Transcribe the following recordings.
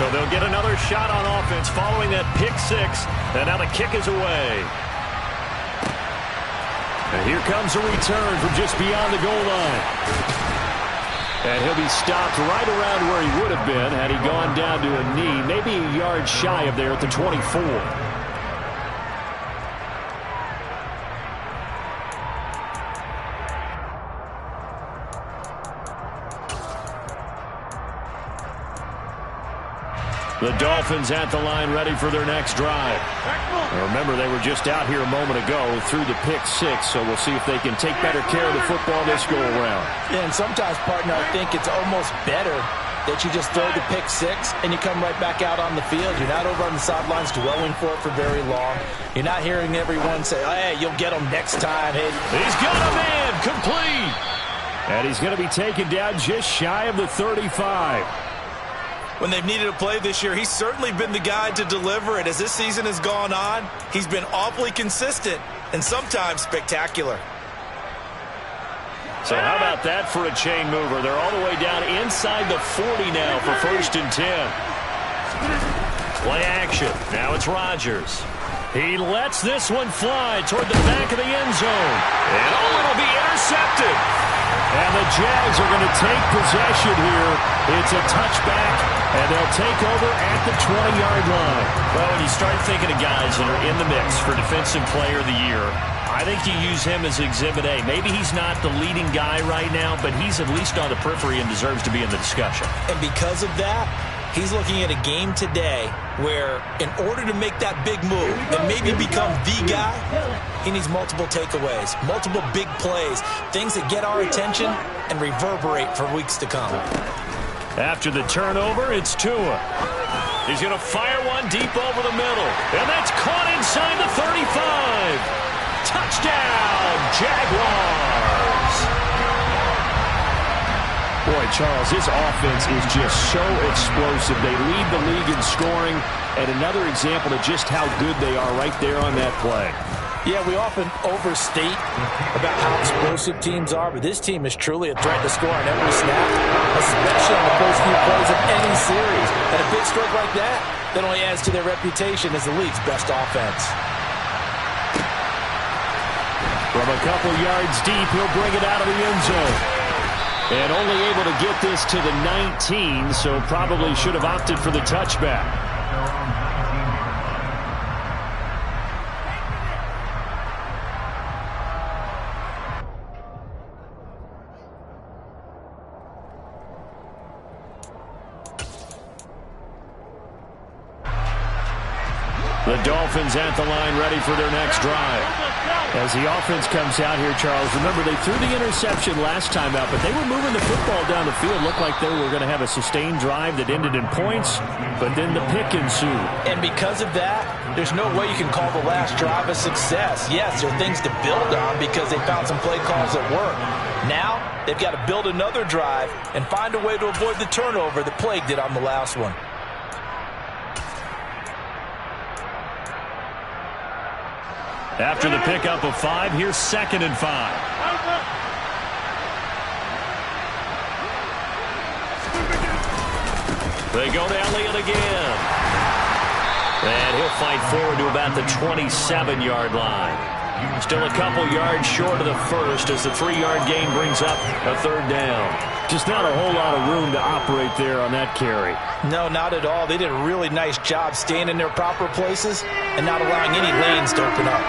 So they'll get another shot on offense following that pick six. And now the kick is away. And here comes a return from just beyond the goal line. And he'll be stopped right around where he would have been had he gone down to a knee, maybe a yard shy of there at the 24. The Dolphins at the line ready for their next drive. Now remember, they were just out here a moment ago through the pick six, so we'll see if they can take better care of the football this go-around. Yeah, and sometimes, partner, I think it's almost better that you just throw the pick six and you come right back out on the field. You're not over on the sidelines dwelling for it for very long. You're not hearing everyone say, hey, you'll get them next time. Hey. He's got a man, complete. And he's going to be taken down just shy of the 35. When they've needed a play this year, he's certainly been the guy to deliver it. As this season has gone on, he's been awfully consistent and sometimes spectacular. So how about that for a chain mover? They're all the way down inside the 40 now for 1st and 10. Play action. Now it's Rodgers. He lets this one fly toward the back of the end zone. And it'll be intercepted. And the Jags are going to take possession here. It's a touchback, and they'll take over at the 20-yard line. Well, when you start thinking of guys that are in the mix for Defensive Player of the Year, I think you use him as Exhibit A. Maybe he's not the leading guy right now, but he's at least on the periphery and deserves to be in the discussion. And because of that, he's looking at a game today where in order to make that big move and maybe become the guy, he needs multiple takeaways, multiple big plays, things that get our attention and reverberate for weeks to come. After the turnover, it's Tua. He's going to fire one deep over the middle. And that's caught inside the 35. Touchdown, Jaguars. Boy, Charles, his offense is just so explosive. They lead the league in scoring, and another example of just how good they are right there on that play. Yeah, we often overstate about how explosive teams are, but this team is truly a threat to score on every snap, especially on the first few plays of any series. And a big stroke like that only adds to their reputation as the league's best offense. From a couple yards deep, he'll bring it out of the end zone. And only able to get this to the 19, so probably should have opted for the touchback. The Dolphins at the line ready for their next drive. As the offense comes out here, Charles, remember they threw the interception last time out, but they were moving the football down the field. Looked like they were going to have a sustained drive that ended in points, but then the pick ensued. And because of that, there's no way you can call the last drive a success. Yes, there are things to build on because they found some play calls that work. Now, they've got to build another drive and find a way to avoid the turnover that plagued it on the last one. After the pickup of 5, here's 2nd and 5. They go to Elliott again. And he'll fight forward to about the 27-yard line. Still a couple yards short of the first as the 3-yard gain brings up a 3rd down. Just not a whole lot of room to operate there on that carry. No, not at all. They did a really nice job staying in their proper places and not allowing any lanes to open up.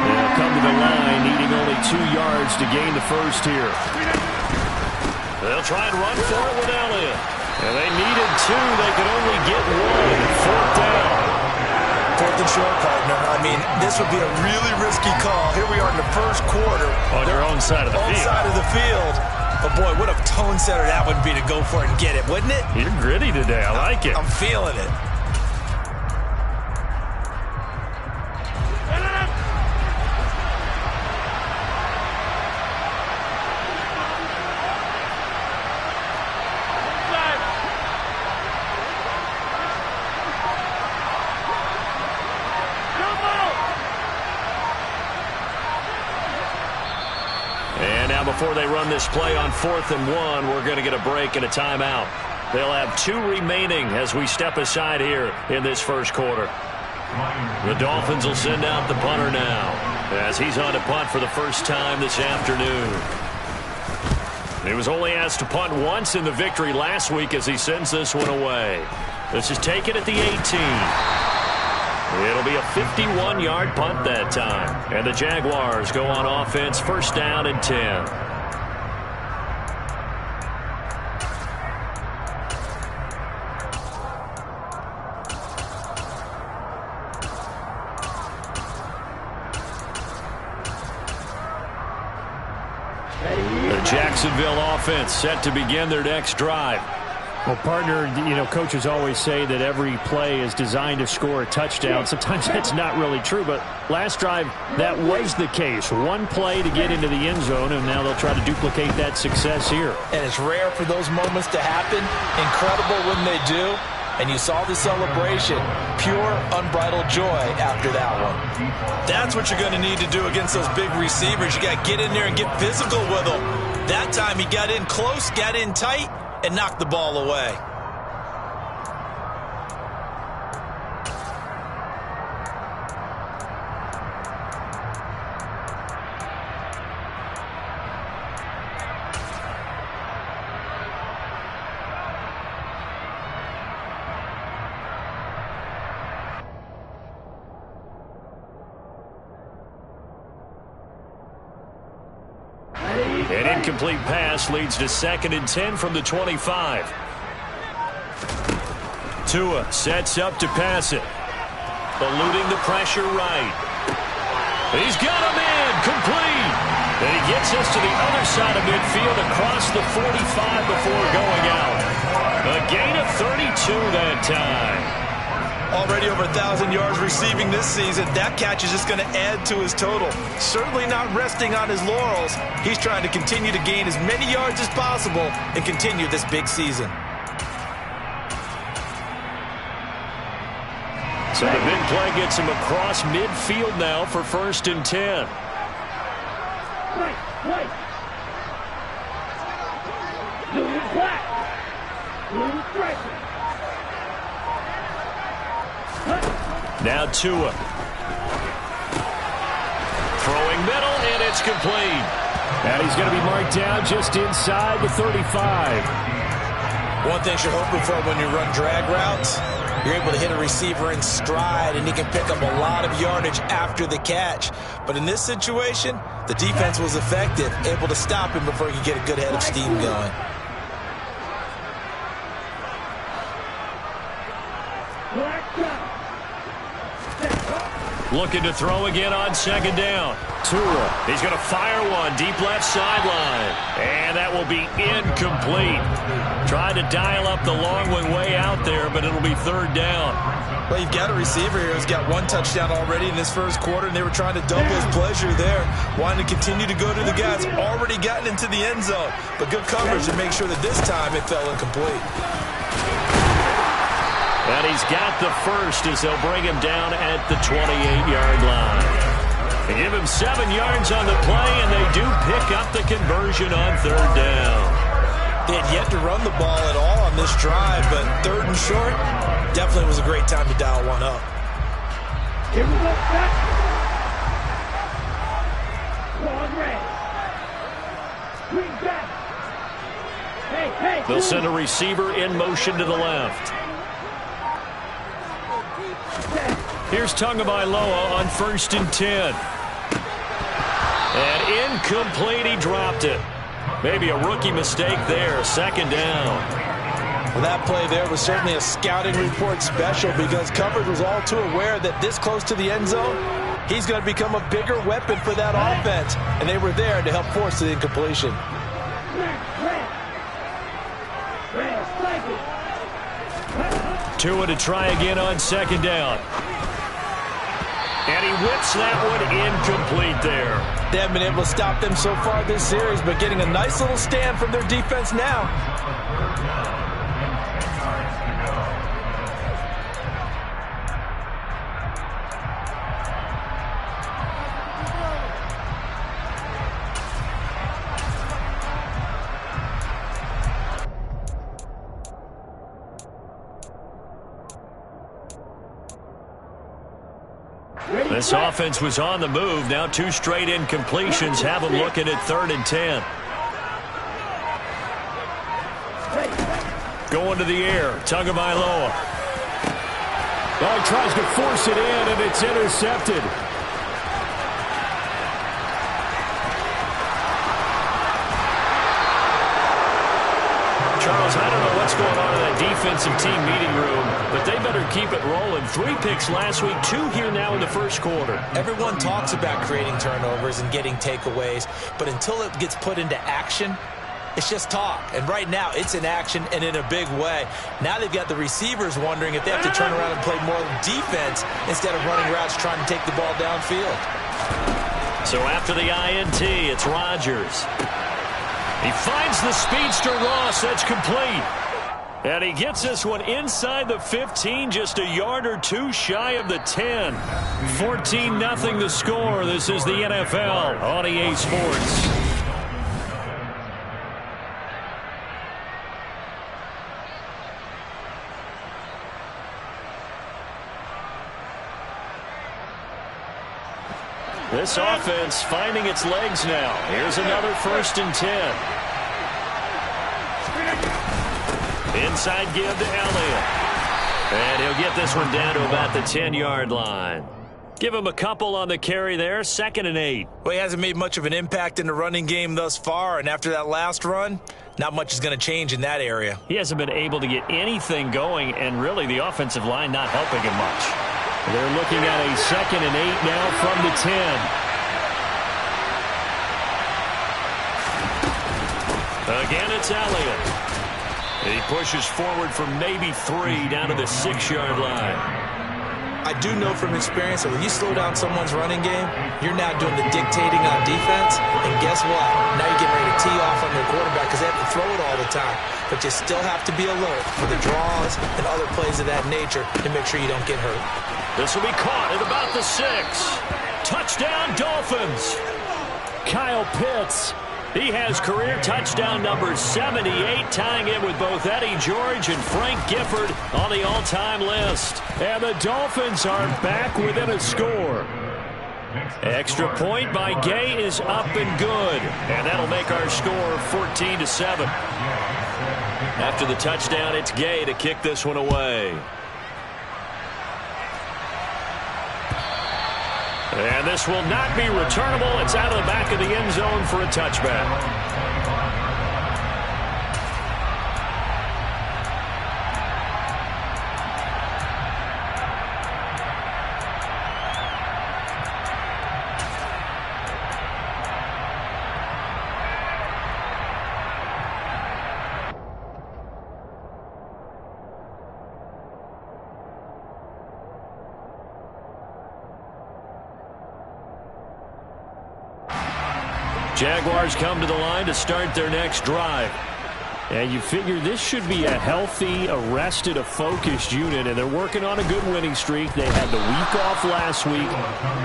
They'll come to the line, needing only 2 yards to gain the first here. They'll try and run for it with Elliott. And they needed 2. They could only get 1. 4th down. 4th and short, partner. I mean, this would be a really risky call. Here we are in the first quarter. On your own side of the field. Own side of the field. But, boy, what a tone setter that would be to go for it and get it, wouldn't it? You're gritty today. I like it. I'm feeling it. And now before they run this play on 4th and 1, we're going to get a break and a timeout. They'll have 2 remaining as we step aside here in this first quarter. The Dolphins will send out the punter now as he's on to punt for the first time this afternoon. He was only asked to punt once in the victory last week as he sends this one away. This is taken at the 18. It'll be a 51-yard punt that time. And the Jaguars go on offense, first down and 10. Jacksonville offense set to begin their next drive. Well, partner, coaches always say that every play is designed to score a touchdown. Sometimes that's not really true, but last drive, that was the case. One play to get into the end zone, and now they'll try to duplicate that success here. And it's rare for those moments to happen. Incredible when they do. And you saw the celebration. Pure, unbridled joy after that one. That's what you're going to need to do against those big receivers. You got to get in there and get physical with them. That time he got in close, got in tight, and knocked the ball away. An incomplete pass leads to 2nd and 10 from the 25. Tua sets up to pass it. Eluding the pressure right. He's got him in. Complete. And he gets us to the other side of midfield across the 45 before going out. A gain of 32 that time. Already over 1,000 yards receiving this season. That catch is just going to add to his total. Certainly not resting on his laurels. He's trying to continue to gain as many yards as possible and continue this big season. So the big play gets him across midfield now for 1st and 10. Now Tua. Throwing middle, and it's complete. And he's going to be marked down just inside the 35. One thing you're hoping for when you run drag routes, you're able to hit a receiver in stride, and he can pick up a lot of yardage after the catch. But in this situation, the defense was effective, able to stop him before he could get a good head of steam going. Looking to throw again on 2nd down. Tua. He's going to fire one deep left sideline. And that will be incomplete. Tried to dial up the long one way out there, but it'll be 3rd down. Well, you've got a receiver here who's got 1 touchdown already in this first quarter, and they were trying to double his pleasure there. Wanting to continue to go to the guys. Already gotten into the end zone. But good coverage to make sure that this time it fell incomplete. And he's got the first as they'll bring him down at the 28-yard line. They give him 7 yards on the play, and they do pick up the conversion on 3rd down. They had yet to run the ball at all on this drive, but 3rd and short definitely was a great time to dial one up. Here we go, back. Long red. Green back. Hey. They'll send a receiver in motion to the left. Here's Tagovailoa on 1st and 10. And incomplete, he dropped it. Maybe a rookie mistake there, 2nd down. Well, that play there was certainly a scouting report special because coverage was all too aware that this close to the end zone, he's going to become a bigger weapon for that offense. And they were there to help force the incompletion. Tua to try again on 2nd down. And he whips that one incomplete there. They haven't been able to stop them so far this series, but getting a nice little stand from their defense now. This offense was on the move. Now 2 straight incompletions have them looking at 3rd and 10. Going to the air. Tagovailoa. Oh, he tries to force it in, and it's intercepted. Charles, I don't know what's going on in that defensive team meeting room, but they better keep it rolling. 3 picks last week, 2 here now in the first quarter. Everyone talks about creating turnovers and getting takeaways, but until it gets put into action, it's just talk. And right now, it's in action and in a big way. Now they've got the receivers wondering if they have to turn around and play more defense instead of running routes trying to take the ball downfield. So after the INT, it's Rodgers. He finds the speedster Ross. That's complete. And he gets this one inside the 15, just a yard or 2 shy of the 10. 14-0 the score. This is the NFL on EA Sports. This offense finding its legs now. Here's another 1st and 10. Inside give to Elliott. And he'll get this one down to about the 10-yard line. Give him a couple on the carry there. 2nd and 8. Well, he hasn't made much of an impact in the running game thus far, and after that last run, not much is going to change in that area. He hasn't been able to get anything going, and really the offensive line not helping him much. They're looking at a 2nd and 8 now from the 10. Again, it's Elliott. And he pushes forward from maybe 3 down to the 6-yard line. I do know from experience that when you slow down someone's running game, you're now doing the dictating on defense. And guess what? Now you're getting ready to tee off on their quarterback because they have to throw it all the time. But you still have to be alert for the draws and other plays of that nature to make sure you don't get hurt. This will be caught at about the 6. Touchdown, Dolphins. Kyle Pitts. He has career touchdown number 78, tying it with both Eddie George and Frank Gifford on the all-time list. And the Dolphins are back within a score. Extra point by Gay is up and good. And that'll make our score 14-7. After the touchdown, it's Gay to kick this one away. And this will not be returnable. It's out of the back of the end zone for a touchback. Jaguars come to the line to start their next drive. And you figure this should be a healthy, arrested, a focused unit, and they're working on a good winning streak. They had the week off last week.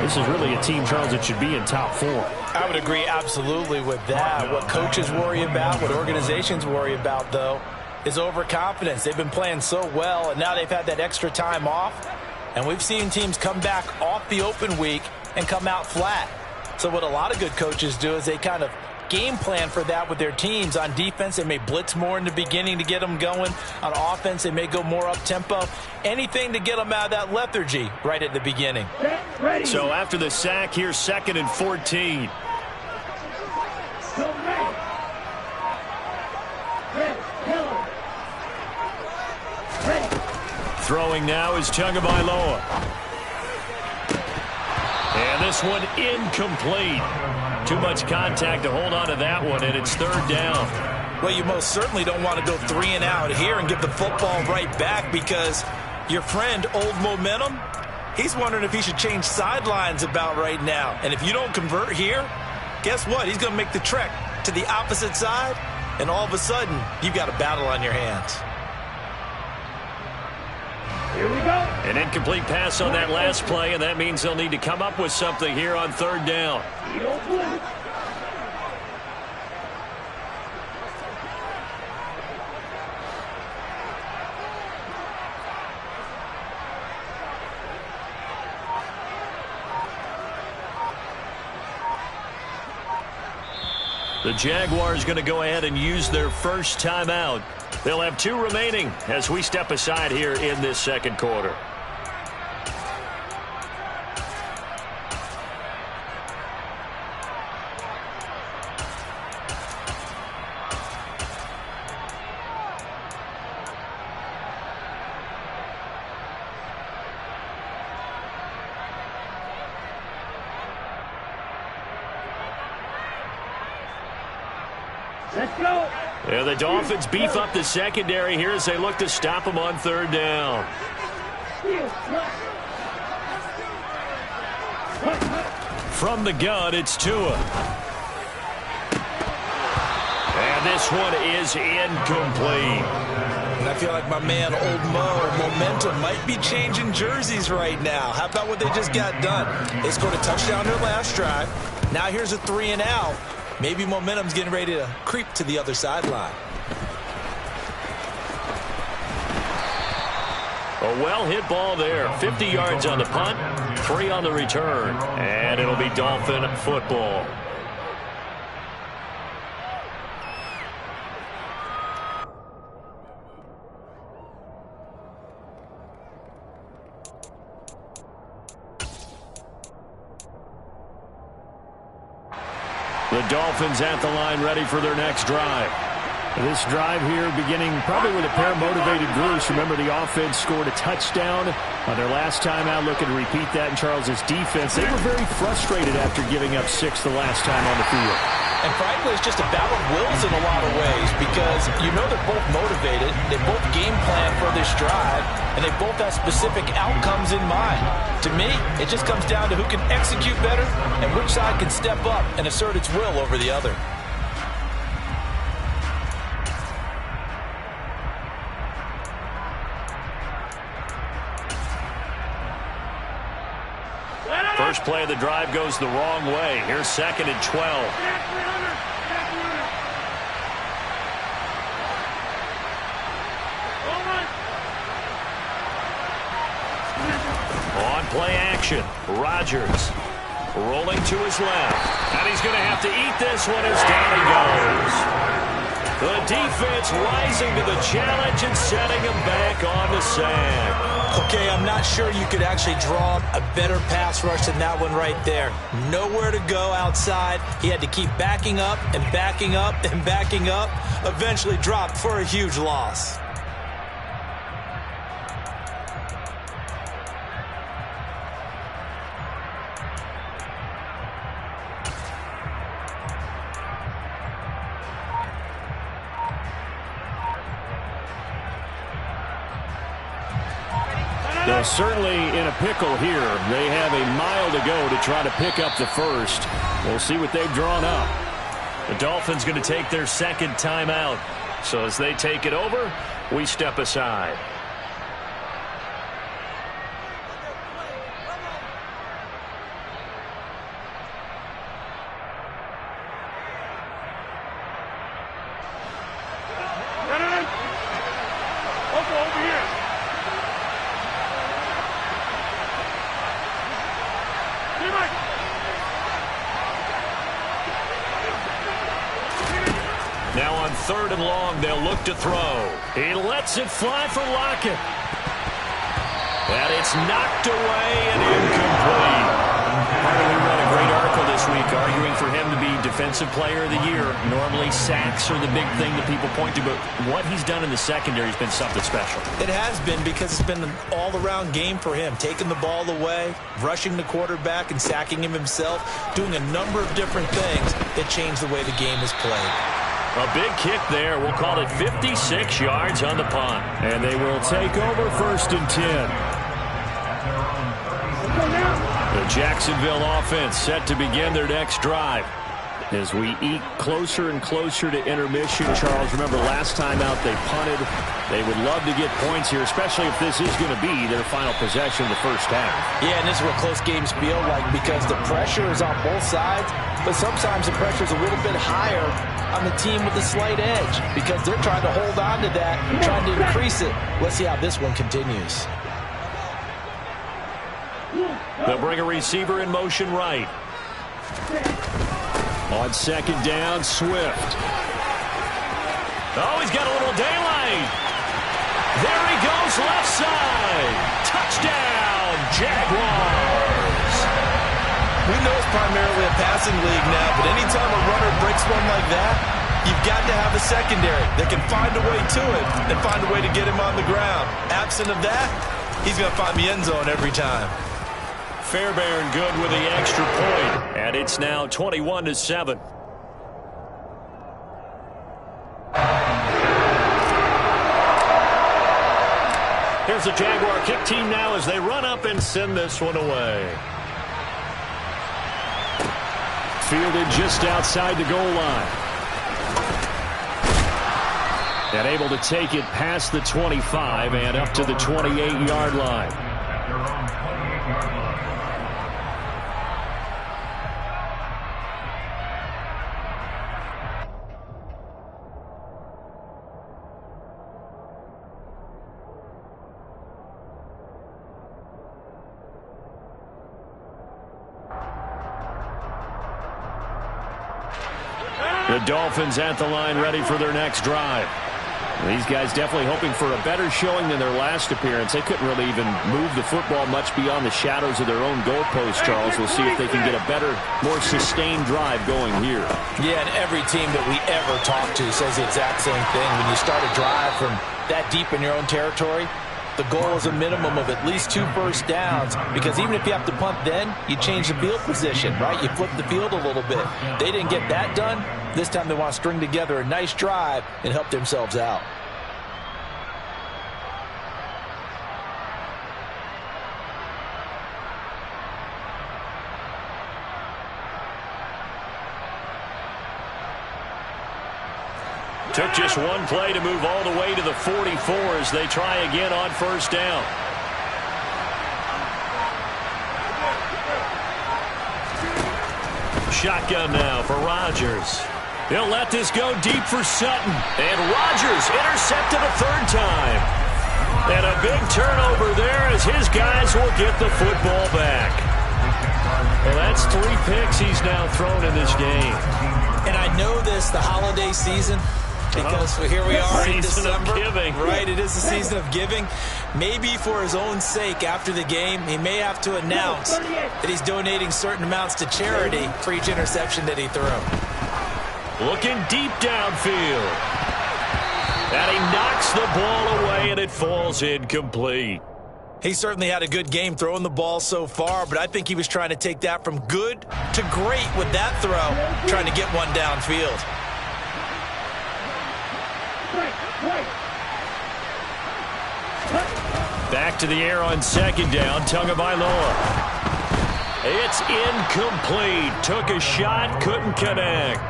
This is really a team, Charles, that should be in top 4. I would agree absolutely with that. What coaches worry about, what organizations worry about, though, is overconfidence. They've been playing so well, and now they've had that extra time off. And we've seen teams come back off the open week and come out flat. So what a lot of good coaches do is they kind of game plan for that with their teams. On defense, they may blitz more in the beginning to get them going. On offense, they may go more up-tempo. Anything to get them out of that lethargy right at the beginning. So after the sack, here's 2nd and 14. Throwing now is Tagovailoa. And this one incomplete. Too much contact to hold on to that one, and it's 3rd down. Well, you most certainly don't want to go 3 and out here and give the football right back because your friend, Old Momentum, he's wondering if he should change sidelines about right now. And if you don't convert here, guess what? He's going to make the trek to the opposite side, and all of a sudden, you've got a battle on your hands. Here we go. An incomplete pass on that last play, and that means they'll need to come up with something here on 3rd down. The Jaguars going to go ahead and use their first timeout. They'll have 2 remaining as we step aside here in this second quarter. Let's go. Yeah, the Dolphins beef up the secondary here as they look to stop them on 3rd down. From the gun, it's Tua. And this one is incomplete. And I feel like my man, Old Mo, momentum might be changing jerseys right now. How about what they just got done? They scored a touchdown their last drive. Now here's a 3 and out. Maybe momentum's getting ready to creep to the other sideline. A well-hit ball there. 50 yards on the punt, 3 on the return. And it'll be Dolphin football. The Dolphins at the line, ready for their next drive. This drive here beginning probably with a pair of motivated groups. Remember, the offense scored a touchdown on their last time out. Looking to repeat that in Charles's defense. They were very frustrated after giving up 6 the last time on the field. And frankly, it's just a battle of wills in a lot of ways because you know they're both motivated. They both game plan for this drive, and they both have specific outcomes in mind. To me, it just comes down to who can execute better and which side can step up and assert its will over the other. First play of the drive goes the wrong way. Here's 2nd and 12. On play action, Rodgers rolling to his left. And he's going to have to eat this one as down he goes. The defense rising to the challenge and setting him back on the sack. Okay, I'm not sure you could actually draw a better pass rush than that one right there. Nowhere to go outside. He had to keep backing up and backing up and backing up. Eventually dropped for a huge loss. They're certainly in a pickle here. They have a mile to go to try to pick up the first. We'll see what they've drawn up. The Dolphins going to take their 2nd timeout. So as they take it over, we step aside. Now on 3rd and long, they'll look to throw. He lets it fly for Lockett. And it's knocked away and incomplete. We read a great article this week arguing for him to be Defensive Player of the Year. Normally sacks are the big thing that people point to, but what he's done in the secondary has been something special. It has been because it's been an all-around game for him. Taking the ball away, rushing the quarterback, and sacking him himself. Doing a number of different things that change the way the game is played. A big kick there. We'll call it 56 yards on the punt. And they will take over 1st and 10. The Jacksonville offense set to begin their next drive. As we eke closer and closer to intermission, Charles, remember last time out they punted. They would love to get points here, especially if this is going to be their final possession of the first half. Yeah, and this is what close games feel like because the pressure is on both sides, but sometimes the pressure is a little bit higher on the team with a slight edge because they're trying to hold on to that, trying to increase it. Let's see how this one continues. They'll bring a receiver in motion right. On second down, Swift. Oh, he's got a little daylight. There he goes, left side. Touchdown, Jaguars. We know it's primarily a passing league now, but anytime a runner breaks one like that, you've got to have a secondary that can find a way to it and find a way to get him on the ground. Absent of that, he's going to find the end zone every time. Fairbairn good with the extra point, and it's now 21-7. Here's the Jaguar kick team now as they run up and send this one away. Fielded just outside the goal line. And able to take it past the 25 and up to the 28-yard line. The Dolphins at the line ready for their next drive. These guys definitely hoping for a better showing than their last appearance. They couldn't really even move the football much beyond the shadows of their own goalpost, Charles. We'll see if they can get a better, more sustained drive going here. Yeah, and every team that we ever talk to says the exact same thing. When you start a drive from that deep in your own territory, the goal is a minimum of at least 2 first downs, because even if you have to punt then, you change the field position, right? You flip the field a little bit. They didn't get that done. This time they want to string together a nice drive and help themselves out. Took just one play to move all the way to the 44 as they try again on first down. Shotgun now for Rodgers. He'll let this go deep for Sutton. And Rodgers intercepted a third time. And a big turnover there as his guys will get the football back. Well, that's 3 picks he's now thrown in this game. And I know this, the holiday season, because here we are in December. Season of giving. Right, it is the season of giving. Maybe for his own sake after the game, he may have to announce that he's donating certain amounts to charity for each interception that he threw. Looking deep downfield. And he knocks the ball away, and it falls incomplete. He certainly had a good game throwing the ball so far, but I think he was trying to take that from good to great with that throw, trying to get one downfield. Back to the air on second down, Tagovailoa. It's incomplete. Took a shot, couldn't connect.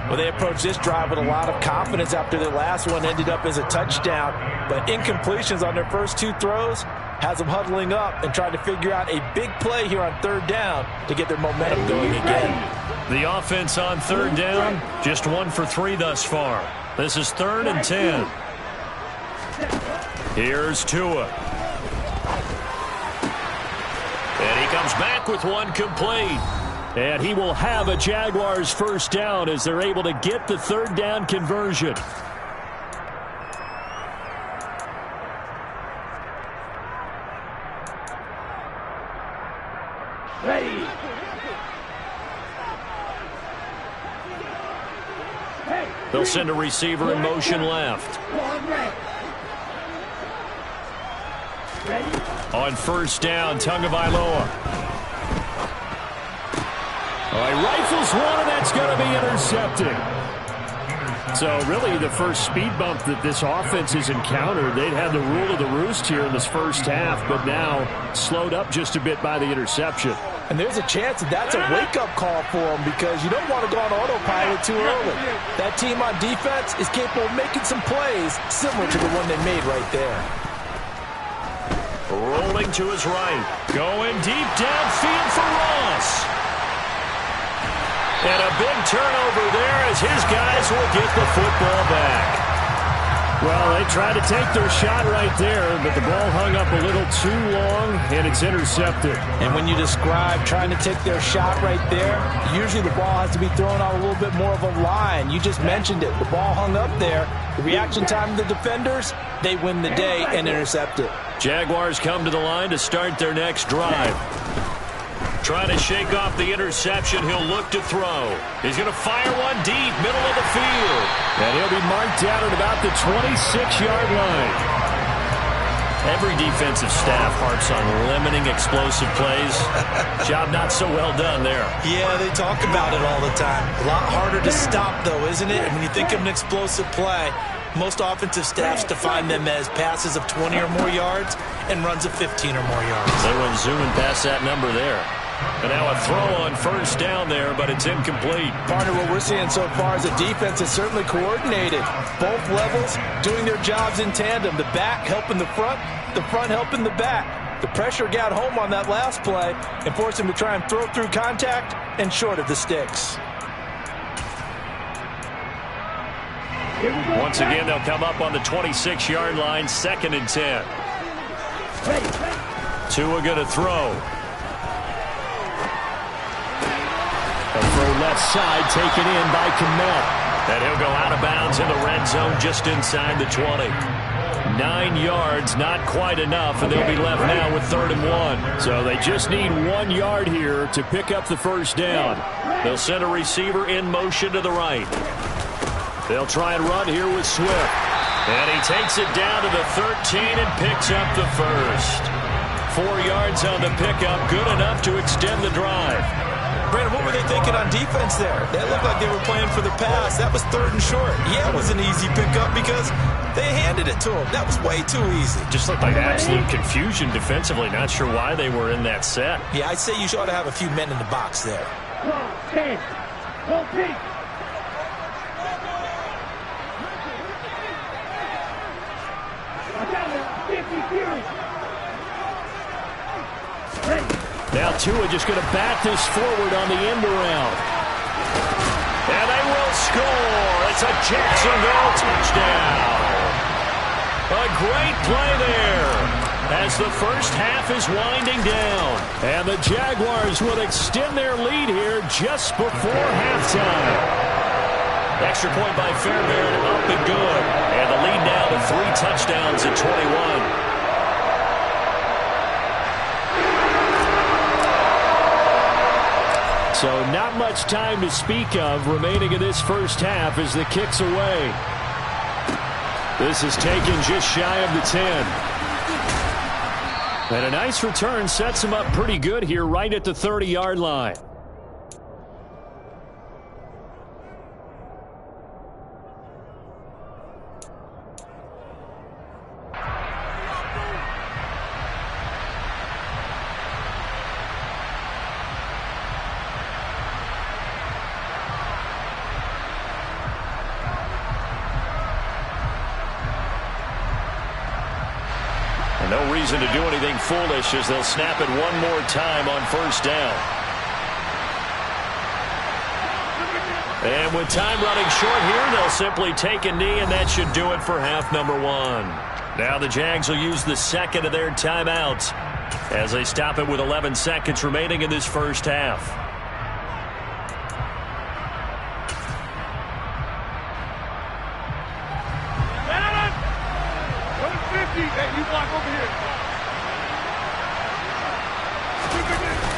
Well, they approached this drive with a lot of confidence after their last one ended up as a touchdown. But incompletions on their first 2 throws has them huddling up and trying to figure out a big play here on third down to get their momentum going again. The offense on third down, just 1 for 3 thus far. This is 3rd and 10. Here's Tua. And he comes back with one complete. And he will have a Jaguars first down as they're able to get the third down conversion. Ready. They'll send a receiver in motion left. On first down, Tagovailoa. He rifles one, and that's going to be intercepted. So really the first speed bump that this offense has encountered, they'd had the rule of the roost here in this first half, but now slowed up just a bit by the interception. And there's a chance that that's a wake-up call for them, because you don't want to go on autopilot too early. That team on defense is capable of making some plays similar to the one they made right there. Rolling to his right. Going deep downfield for Ross. And a big turnover there as his guys will get the football back. Well, they tried to take their shot right there, but the ball hung up a little too long, and it's intercepted. And when you describe trying to take their shot right there, usually the ball has to be thrown out a little bit more of a line. You just mentioned it. The ball hung up there. The reaction time of the defenders, they win the day and intercept it. Jaguars come to the line to start their next drive. Trying to shake off the interception. He'll look to throw. He's going to fire one deep, middle of the field. And he'll be marked down at about the 26-yard line. Every defensive staff harps on limiting explosive plays. Job not so well done there. Yeah, they talk about it all the time. A lot harder to stop, though, isn't it? And when you think of an explosive play, most offensive staffs define them as passes of 20 or more yards and runs of 15 or more yards. They went zooming past that number there. And now a throw on first down there, but it's incomplete. Partner, what we're seeing so far is a defense is certainly coordinated. Both levels doing their jobs in tandem. The back helping the front helping the back. The pressure got home on that last play and forced him to try and throw through contact and short of the sticks. Once again, they'll come up on the 26-yard line, 2nd and 10. Tua going to throw. A throw left side taken in by Kamel. And he'll go out of bounds in the red zone just inside the 20. 9 yards, not quite enough, and they'll be left now with 3rd and 1. So they just need 1 yard here to pick up the first down. They'll send a receiver in motion to the right. They'll try and run here with Swift. And he takes it down to the 13 and picks up the first. 4 yards on the pickup, good enough to extend the drive. Brandon, what were they thinking on defense there? That looked like they were playing for the pass. That was 3rd and short. Yeah, it was an easy pickup because they handed it to him. That was way too easy. Just looked like absolute confusion defensively. Not sure why they were in that set. Yeah, I'd say you ought to have a few men in the box there. 10. Go Pete. Now Tua just going to bat this forward on the end around. And they will score. It's a Jacksonville touchdown. A great play there as the first half is winding down. And the Jaguars will extend their lead here just before halftime. Extra point by Fairbairn, up and good. And the lead now to 3 touchdowns at 21. So not much time to speak of remaining in this first half as the kick's away. This is taken just shy of the 10. And a nice return sets him up pretty good here right at the 30-yard line. No reason to do anything foolish as they'll snap it one more time on first down. And with time running short here, they'll simply take a knee, and that should do it for half number 1. Now the Jags will use the 2nd of their timeouts as they stop it with 11 seconds remaining in this first half.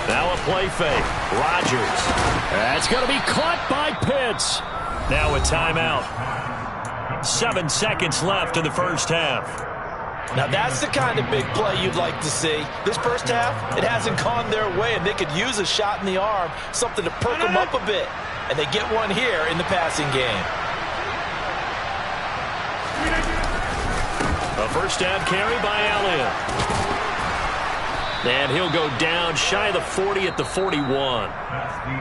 Now a play fake. Rodgers. That's going to be caught by Pitts. Now a timeout. 7 seconds left in the first half. Now that's the kind of big play you'd like to see. This first half, it hasn't gone their way, and they could use a shot in the arm, something to perk them up a bit. And they get one here in the passing game. A first down carry by Elliott. And he'll go down shy of the 40 at the 41.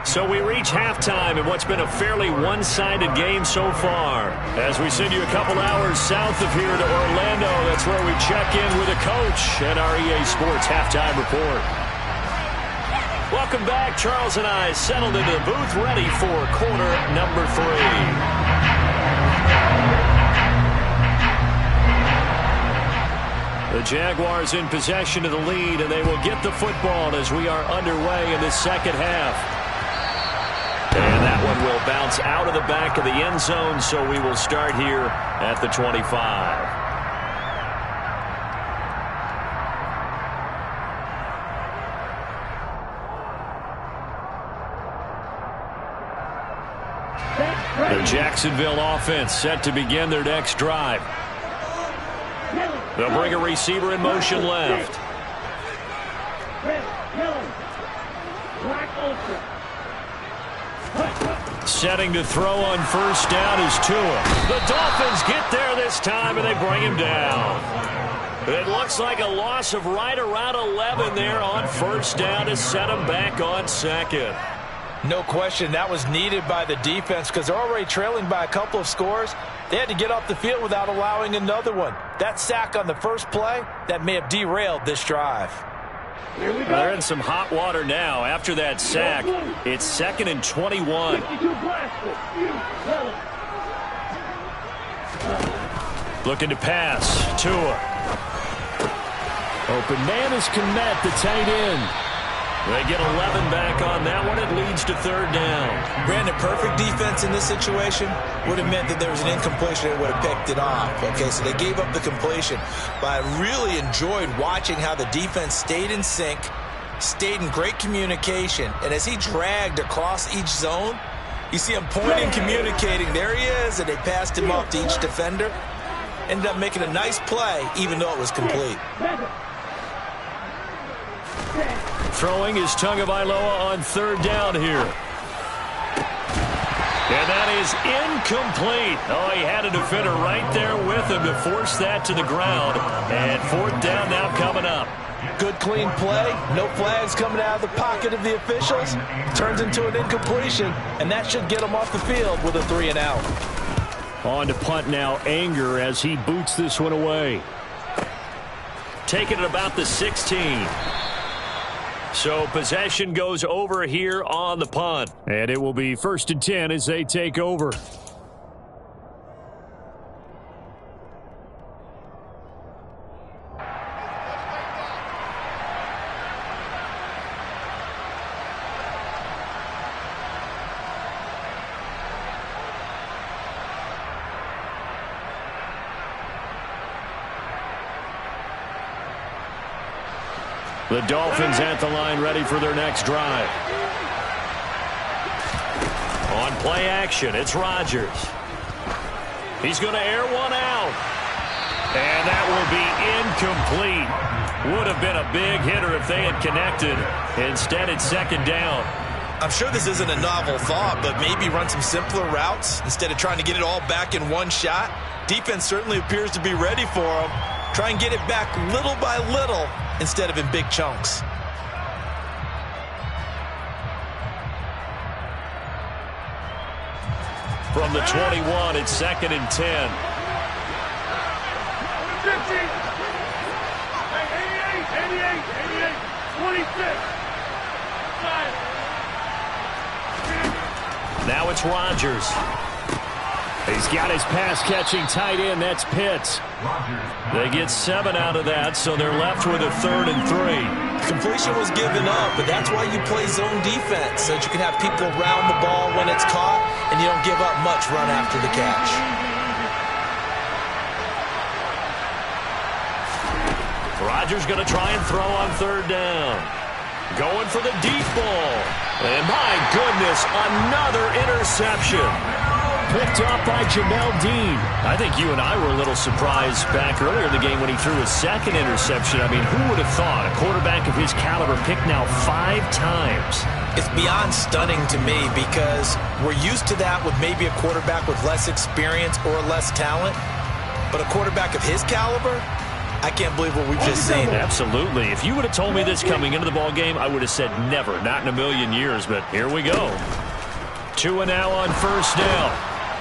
So we reach halftime in what's been a fairly one-sided game so far. As we send you a couple hours south of here to Orlando, that's where we check in with a coach and our EA Sports Halftime Report. Welcome back. Charles and I settled into the booth ready for quarter number 3. The Jaguars in possession of the lead, and they will get the football as we are underway in the second half. And that one will bounce out of the back of the end zone, so we will start here at the 25. The Jacksonville offense set to begin their next drive. They'll bring a receiver in motion left. Setting to throw on first down is Tua. The Dolphins get there this time, and they bring him down. It looks like a loss of right around 11 there on first down to set him back on second. No question that was needed by the defense because they're already trailing by a couple of scores. They had to get off the field without allowing another one. That sack on the first play, that may have derailed this drive. They're in some hot water now. After that sack, it's 2nd and 21. Looking to pass. Tua. Open man is Kmet, the tight end. They get 11 back on that one. It leads to third down. Brandon, perfect defense in this situation would have meant that there was an incompletion that would have picked it off. Okay, so they gave up the completion. But I really enjoyed watching how the defense stayed in sync, stayed in great communication. And as he dragged across each zone, you see him pointing, communicating. There he is, and they passed him off to each defender. Ended up making a nice play, even though it was complete. Throwing is Tagovailoa on third down here. And that is incomplete. Oh, he had a defender right there with him to force that to the ground. And fourth down now coming up. Good clean play. No flags coming out of the pocket of the officials. Turns into an incompletion, and that should get him off the field with a 3-and-out. On to punt now, Anger, as he boots this one away. Taking it about the 16. So possession goes over here on the punt. And it will be 1st and 10 as they take over. The Dolphins at the line ready for their next drive. On play action, it's Rodgers. He's going to air one out. And that will be incomplete. Would have been a big hitter if they had connected. Instead, it's 2nd down. I'm sure this isn't a novel thought, but maybe run some simpler routes instead of trying to get it all back in one shot. Defense certainly appears to be ready for him. Try and get it back little by little instead of in big chunks. From the 21, it's 2nd and 10. 50. 88, 26. Now it's Rodgers. He's got his pass-catching tight end. That's Pitts. They get 7 out of that, so they're left with a 3rd and 3. Completion was given up, but that's why you play zone defense, so that you can have people around the ball when it's caught, and you don't give up much run after the catch. Rodgers going to try and throw on 3rd down. Going for the deep ball. And my goodness, another interception. Picked off by Jamel Dean. I think you and I were a little surprised back earlier in the game when he threw his 2nd interception. I mean, who would have thought a quarterback of his caliber picked now 5 times? It's beyond stunning to me because we're used to that with maybe a quarterback with less experience or less talent. But a quarterback of his caliber, I can't believe what we've just seen. Absolutely. If you would have told me this coming into the ball game, I would have said never, not in a million years. But here we go. Tua now on first down.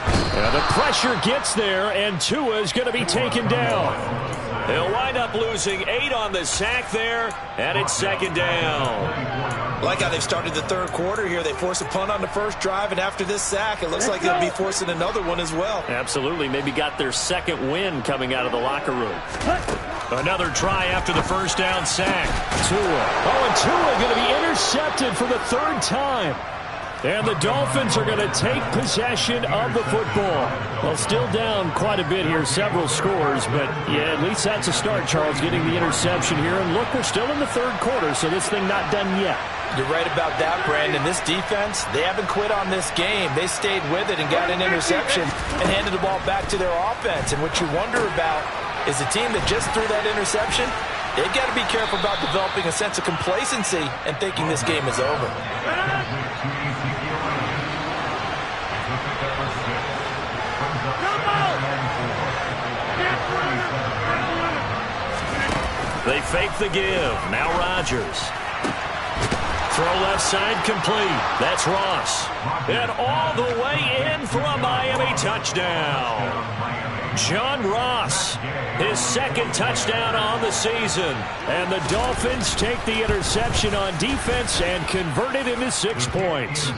The pressure gets there, and Tua is going to be taken down. They'll wind up losing 8 on the sack there, and it's 2nd down. Like how they've started the 3rd quarter here. They force a punt on the first drive, and after this sack, it looks like they'll be forcing another one as well. Absolutely. Maybe got their 2nd win coming out of the locker room. Another try after the first down sack. Tua. Oh, and Tua going to be intercepted for the third time. And the Dolphins are going to take possession of the football. Well, still down quite a bit here, several scores. But, yeah, at least that's a start, Charles, getting the interception here. And look, we're still in the third quarter, so this thing not done yet. You're right about that, Brandon. This defense, they haven't quit on this game. They stayed with it and got an interception and handed the ball back to their offense. And what you wonder about is a team that just threw that interception, they've got to be careful about developing a sense of complacency and thinking this game is over. They fake the give. Now Rodgers. Throw left side complete. That's Ross. And all the way in for a Miami touchdown. John Ross, his second touchdown on the season. And the Dolphins take the interception on defense and convert it into 6 points.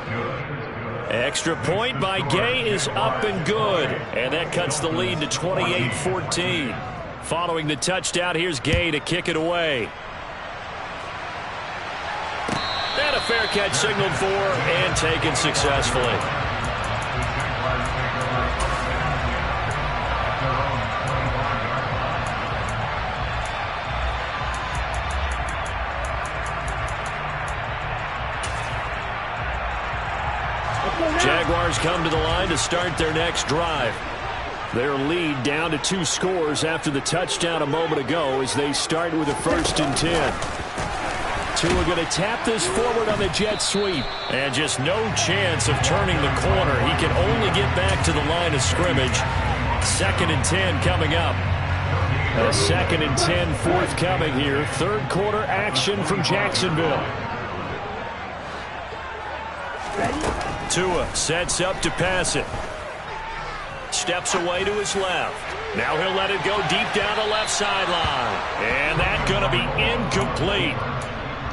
Extra point by Gay is up and good. And that cuts the lead to 28-14. Following the touchdown, here's Gay to kick it away. And a fair catch signaled for and taken successfully. Jaguars come to the line to start their next drive. Their lead down to 2 scores after the touchdown a moment ago as they start with a 1st and 10. Tua going to tap this forward on the jet sweep. And just no chance of turning the corner. He can only get back to the line of scrimmage. 2nd and 10 coming up. A 2nd and 10 forthcoming here. Third quarter action from Jacksonville. Tua sets up to pass it. Steps away to his left. Now he'll let it go deep down the left sideline. And that's going to be incomplete.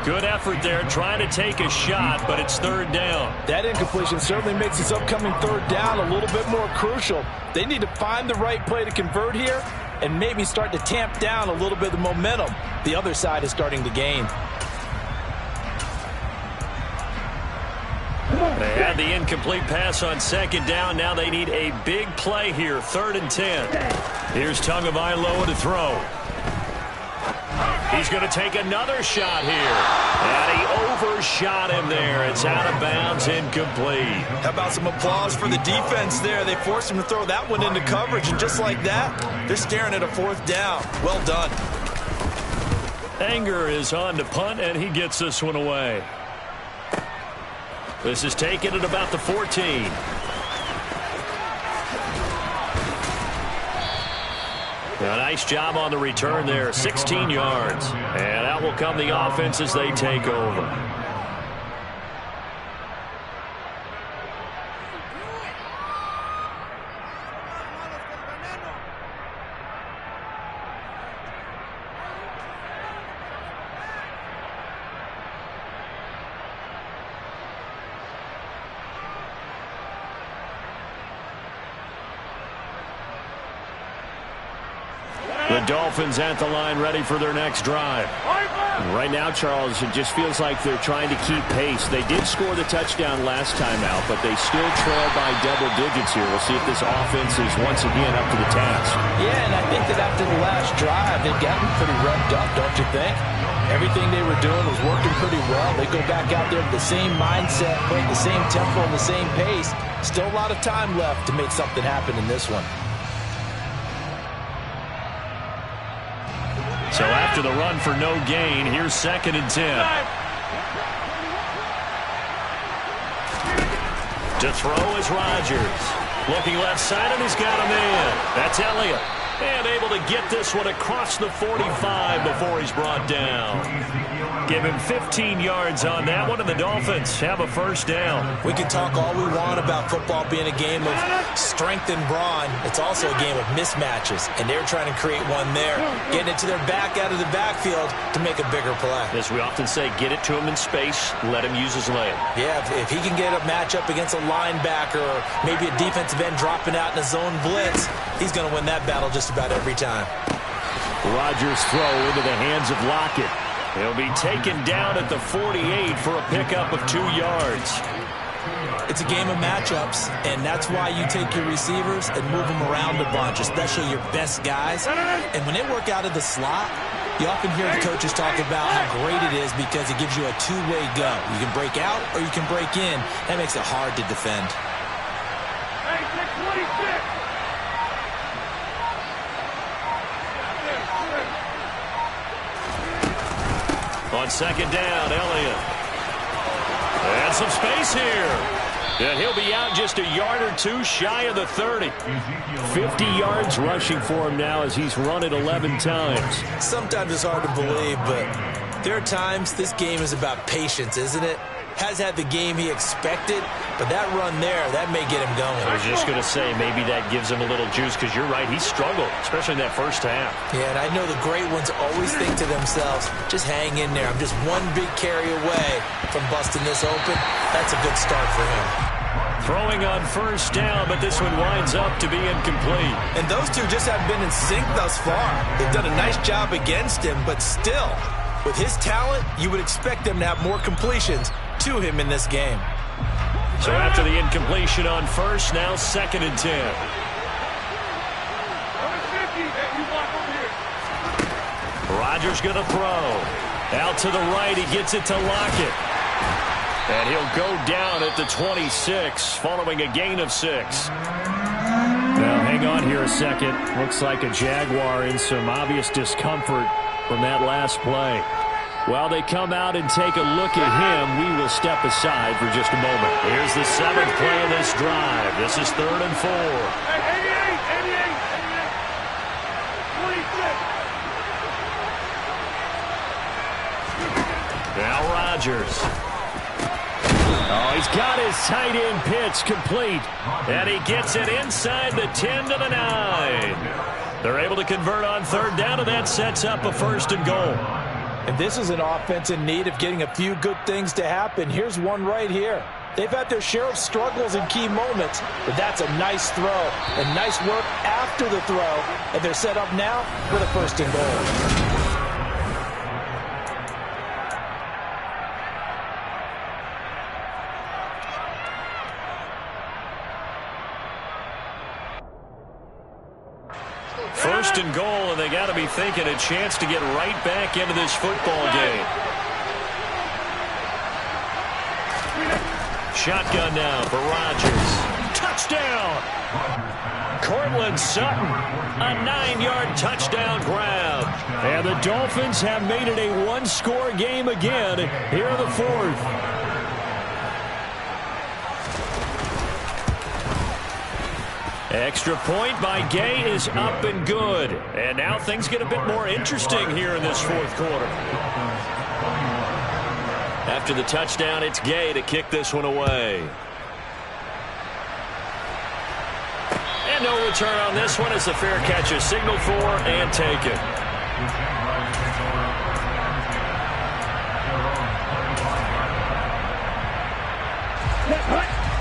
Good effort there trying to take a shot, but it's 3rd down. That incompletion certainly makes this upcoming 3rd down a little bit more crucial. They need to find the right play to convert here and maybe start to tamp down a little bit of the momentum the other side is starting to gain. They had the incomplete pass on 2nd down. Now they need a big play here. 3rd and 10. Here's Tagovailoa to throw. He's going to take another shot here. And he overshot him there. It's out of bounds, incomplete. How about some applause for the defense there? They forced him to throw that one into coverage, and just like that, they're staring at a 4th down. Well done. Anger is on to punt, and he gets this one away. This is taken at about the 14. A nice job on the return there, 16 yards. And out will come the offense as they take over. The Dolphins at the line ready for their next drive. Right now, Charles, it just feels like they're trying to keep pace. They did score the touchdown last time out, but they still trail by double digits here. We'll see if this offense is once again up to the task. Yeah, and I think that after the last drive, they've gotten pretty revved up, don't you think? Everything they were doing was working pretty well. They go back out there with the same mindset, playing the same tempo and the same pace. Still a lot of time left to make something happen in this one. So after the run for no gain, here's 2nd and 10. To throw is Rodgers. Looking left side, and he's got him in. That's Elliott. And able to get this one across the 45 before he's brought down. Give him 15 yards on that one, and the Dolphins have a 1st down. We can talk all we want about football being a game of strength and brawn. It's also a game of mismatches, and they're trying to create one there, getting it to their back out of the backfield to make a bigger play. As we often say, get it to him in space, let him use his leg. Yeah, if he can get a matchup against a linebacker or maybe a defensive end dropping out in a zone blitz, he's going to win that battle just about every time. Rodgers' throw into the hands of Lockett. He'll be taken down at the 48 for a pickup of 2 yards. It's a game of matchups, and that's why you take your receivers and move them around a bunch, especially your best guys. And when they work out of the slot, you often hear the coaches talk about how great it is because it gives you a two-way go. You can break out or you can break in. That makes it hard to defend. Hey, 26. On second down, Elliott. And some space here. And he'll be out just a yard or 2 shy of the 30. 50 yards rushing for him now as he's run it 11 times. Sometimes it's hard to believe, but there are times this game is about patience, isn't it? Has had the game he expected, but that run there, that may get him going. I was just going to say, maybe that gives him a little juice because you're right, he struggled, especially in that first half. Yeah, and I know the great ones always think to themselves, just hang in there. I'm just one big carry away from busting this open. That's a good start for him. Throwing on first down, but this one winds up to be incomplete. And those two just haven't been in sync thus far. They've done a nice job against him, but still, with his talent, you would expect them to have more completions to him in this game. So after the incompletion on first, now 2nd and 10. Rodgers going to throw. Out to the right, he gets it to Lockett. And he'll go down at the 26, following a gain of 6. Now, hang on here a second. Looks like a Jaguar in some obvious discomfort from that last play. While they come out and take a look at him, we will step aside for just a moment. Here's the 7th play of this drive. This is 3rd and 4. Hey, 88. Now Rodgers. Oh, he's got his tight end pitch complete. And he gets it inside the 10 to the 9. They're able to convert on 3rd down, and that sets up a 1st and goal. And this is an offense in need of getting a few good things to happen. Here's one right here. They've had their share of struggles in key moments, but that's a nice throw and nice work after the throw. And they're set up now with a 1st and goal. First and goal, and they got to be thinking a chance to get right back into this football game. Shotgun now for Rodgers. Touchdown! Cortland Sutton, a 9-yard touchdown grab. And the Dolphins have made it a 1-score game again here in the 4th. Extra point by Gay is up and good. And now things get a bit more interesting here in this 4th quarter. After the touchdown, it's Gay to kick this one away. And no return on this one as the fair catch is signaled for and taken.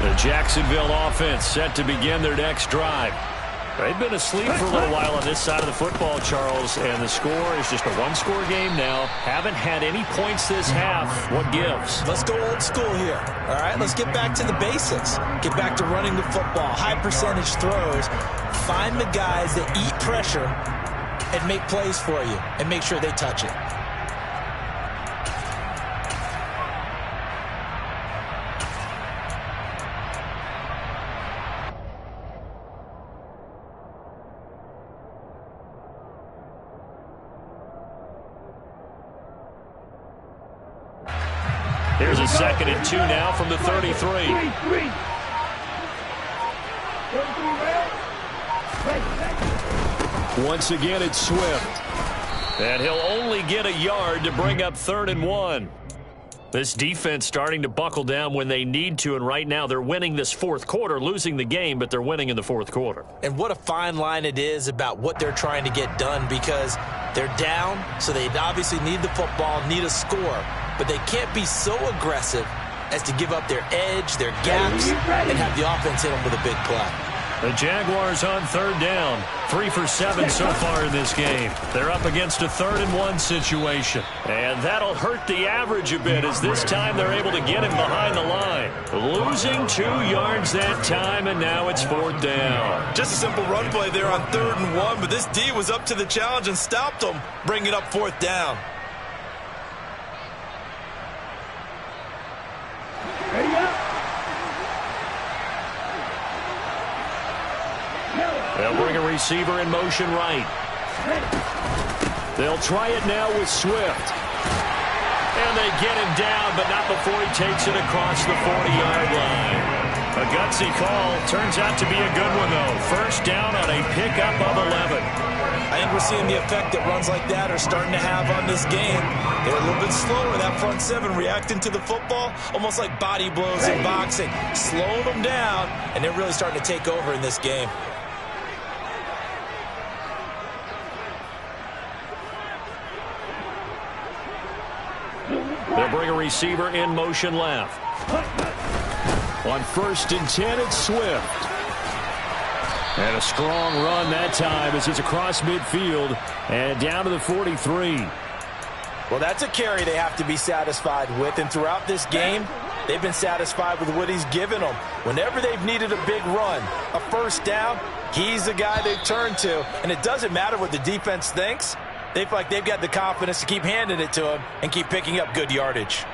The Jacksonville offense set to begin their next drive. They've been asleep for a little while on this side of the football, Charles, and the score is just a 1-score game now. Haven't had any points this half. What gives? Let's go old school here. All right, let's get back to the basics. Get back to running the football, high percentage throws. Find the guys that eat pressure and make plays for you and make sure they touch it. Here's a 2nd and 2 now from the 33. Once again, it's Swift. And he'll only get a yard to bring up 3rd and 1. This defense starting to buckle down when they need to, and right now they're winning this 4th quarter, losing the game, but they're winning in the 4th quarter. And what a fine line it is about what they're trying to get done, because they're down, so they obviously need the football, need a score, but they can't be so aggressive as to give up their edge, their gaps, and have the offense hit them with a big play. The Jaguars on third down. 3 for 7 so far in this game. They're up against a 3rd-and-1 situation. And that'll hurt the average a bit as this time they're able to get him behind the line. Losing 2 yards that time, and now it's 4th down. Just a simple run play there on 3rd and 1, but this D was up to the challenge and stopped them, bringing up 4th down. They'll bring a receiver in motion right. They'll try it now with Swift. And they get him down, but not before he takes it across the 40-yard line. A gutsy call. Turns out to be a good one, though. 1st down on a pickup of 11. I think we're seeing the effect that runs like that are starting to have on this game. They're a little bit slower, that front 7, reacting to the football, almost like body blows in boxing, slowing them down, and they're really starting to take over in this game. They'll bring a receiver in motion left. On 1st and 10, it's Swift. And a strong run that time as he's across midfield and down to the 43. Well, that's a carry they have to be satisfied with, and throughout this game, they've been satisfied with what he's given them. Whenever they've needed a big run, a 1st down, he's the guy they've turned to, and it doesn't matter what the defense thinks. They feel like they've got the confidence to keep handing it to him and keep picking up good yardage.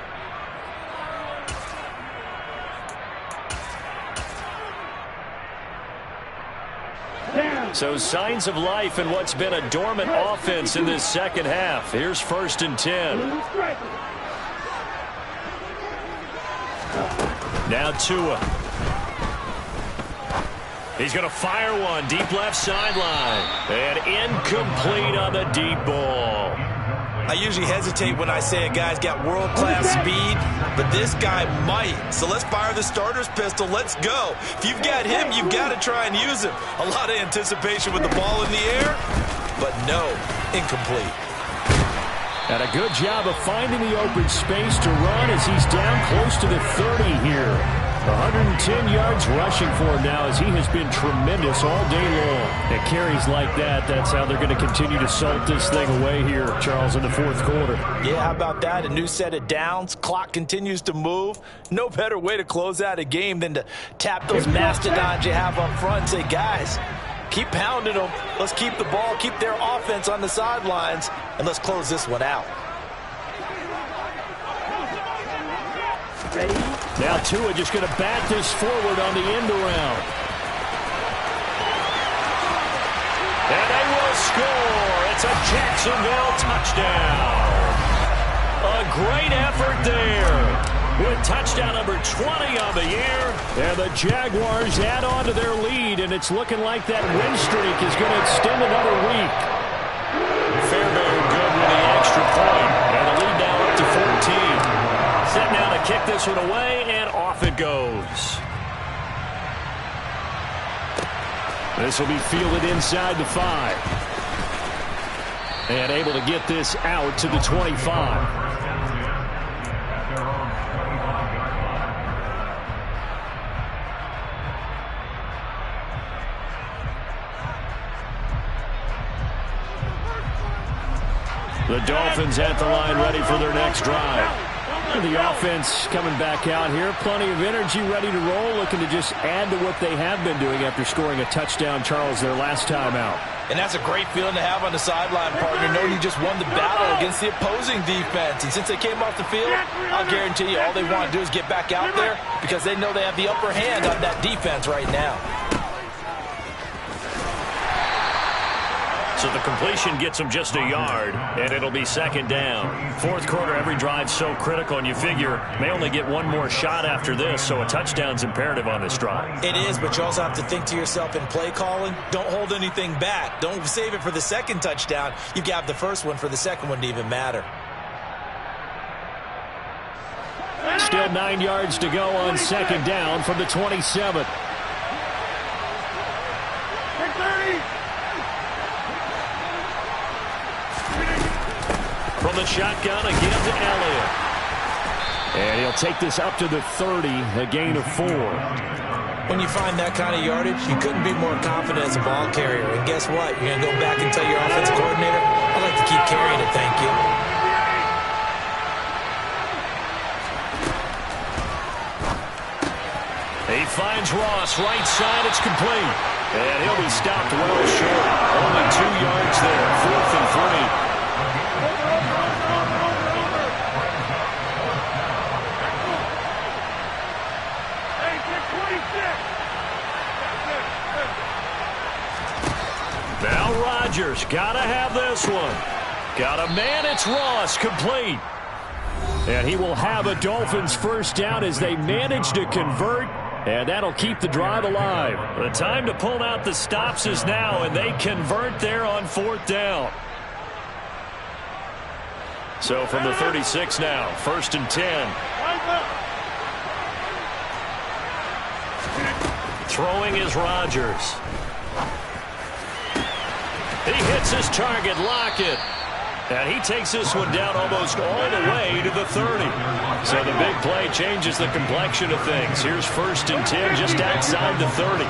So signs of life in what's been a dormant offense in this second half. Here's 1st and 10. Now Tua. He's going to fire one deep left sideline. And incomplete on the deep ball. I usually hesitate when I say a guy's got world-class speed, but this guy might. So let's fire the starter's pistol. Let's go. If you've got him, you've got to try and use him. A lot of anticipation with the ball in the air, but no, incomplete. And a good job of finding the open space to run as he's down close to the 30 here. 110 yards rushing for him now as he has been tremendous all day long. And carries like that, that's how they're going to continue to salt this thing away here, Charles, in the 4th quarter. Yeah, how about that? A new set of downs. Clock continues to move. No better way to close out a game than to tap those mastodons you have up front and say, guys, keep pounding them. Let's keep the ball, keep their offense on the sidelines, and let's close this one out. Now Tua just going to bat this forward on the end around. And they will score. It's a Jacksonville touchdown. A great effort there. With touchdown number 20 on the year. And the Jaguars add on to their lead, and it's looking like that win streak is going to extend another week. Fairbairn good with the extra point. And the lead now up to 14. Set now to kick this one away, and off it goes. This will be fielded inside the 5. And able to get this out to the 25. The Dolphins at the line ready for their next drive. The offense coming back out here. Plenty of energy, ready to roll, looking to just add to what they have been doing after scoring a touchdown, Charles, their last time out. And that's a great feeling to have on the sideline, partner, knowing you just won the battle against the opposing defense. And since they came off the field, I'll guarantee you all they want to do is get back out there because they know they have the upper hand on that defense right now. So the completion gets them just a yard, and it'll be 2nd down. 4th quarter, every drive's so critical, and you figure may only get one more shot after this, so a touchdown's imperative on this drive. It is, but you also have to think to yourself in play calling, don't hold anything back. Don't save it for the 2nd touchdown. You've got the 1st one for the 2nd one to even matter. Still 9 yards to go on 2nd down from the 27. From the shotgun again to Elliott. And he'll take this up to the 30, a gain of 4. When you find that kind of yardage, you couldn't be more confident as a ball carrier. And guess what? You're going to go back and tell your offensive coordinator, I'd like to keep carrying it, thank you. He finds Ross, right side, it's complete. And he'll be stopped well short. Only 2 yards there, 4th and 3. Now Rodgers, gotta have this one. Got a man, it's Ross, complete. And he will have a Dolphins first down as they manage to convert, and that'll keep the drive alive. The time to pull out the stops is now, and they convert there on 4th down. So from the 36 now, 1st and 10. Throwing is Rodgers. He hits his target, Lockett. And he takes this one down almost all the way to the 30. So the big play changes the complexion of things. Here's 1st and 10 just outside the 30.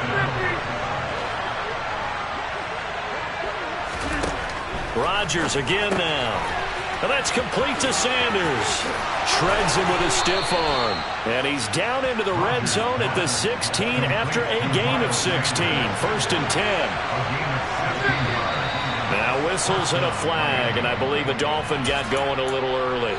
Rodgers again now. And that's complete to Sanders. Shreds him with a stiff arm. And he's down into the red zone at the 16 after a gain of 16. 1st and 10. Now whistles and a flag, and I believe a Dolphin got going a little early.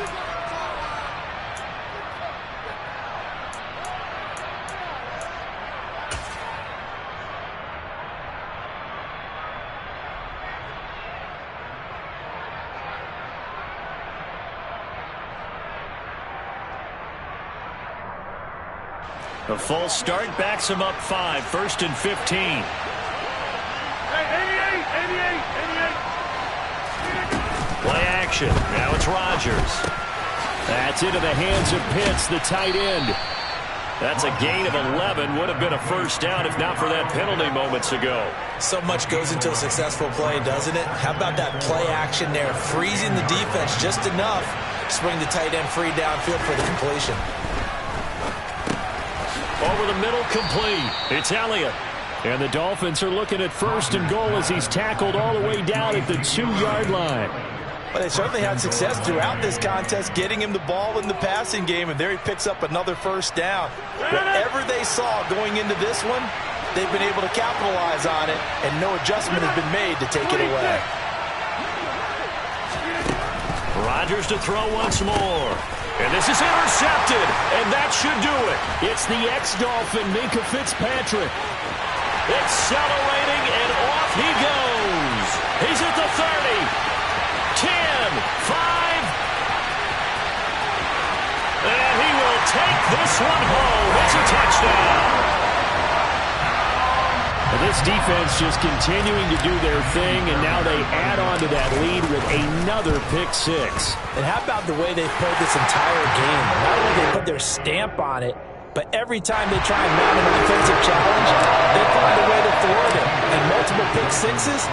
A false start backs him up 5, 1st and 15. Play action. Now it's Rodgers. That's into the hands of Pitts, the tight end. That's a gain of 11. Would have been a first down if not for that penalty moments ago. So much goes into a successful play, doesn't it? How about that play action there? Freezing the defense just enough to swing the tight end free downfield for the completion. Over the middle, complete. It's Elliott. And the Dolphins are looking at 1st and goal as he's tackled all the way down at the 2-yard line. Well, they certainly had success throughout this contest getting him the ball in the passing game, and there he picks up another first down. Whatever they saw going into this one, they've been able to capitalize on it, and no adjustment has been made to take it away. Rodgers to throw once more. And this is intercepted, and that should do it. It's the ex-Dolphin, Minkah Fitzpatrick. Accelerating, and off he goes. He's at the 30, 10, 5. And he will take this one home. It's a touchdown. And this defense just continuing to do their thing, and now they add on to that lead with another pick 6. And how about the way they've played this entire game? Not only they put their stamp on it, but every time they try and mount an offensive challenge, they find a way to thwart it. And multiple pick 6s,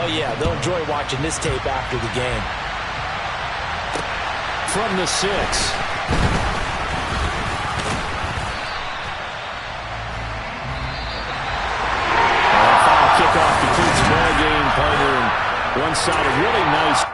oh yeah, they'll enjoy watching this tape after the game. From the 6. Kickoff concludes the ball game, partner. And one side, a really nice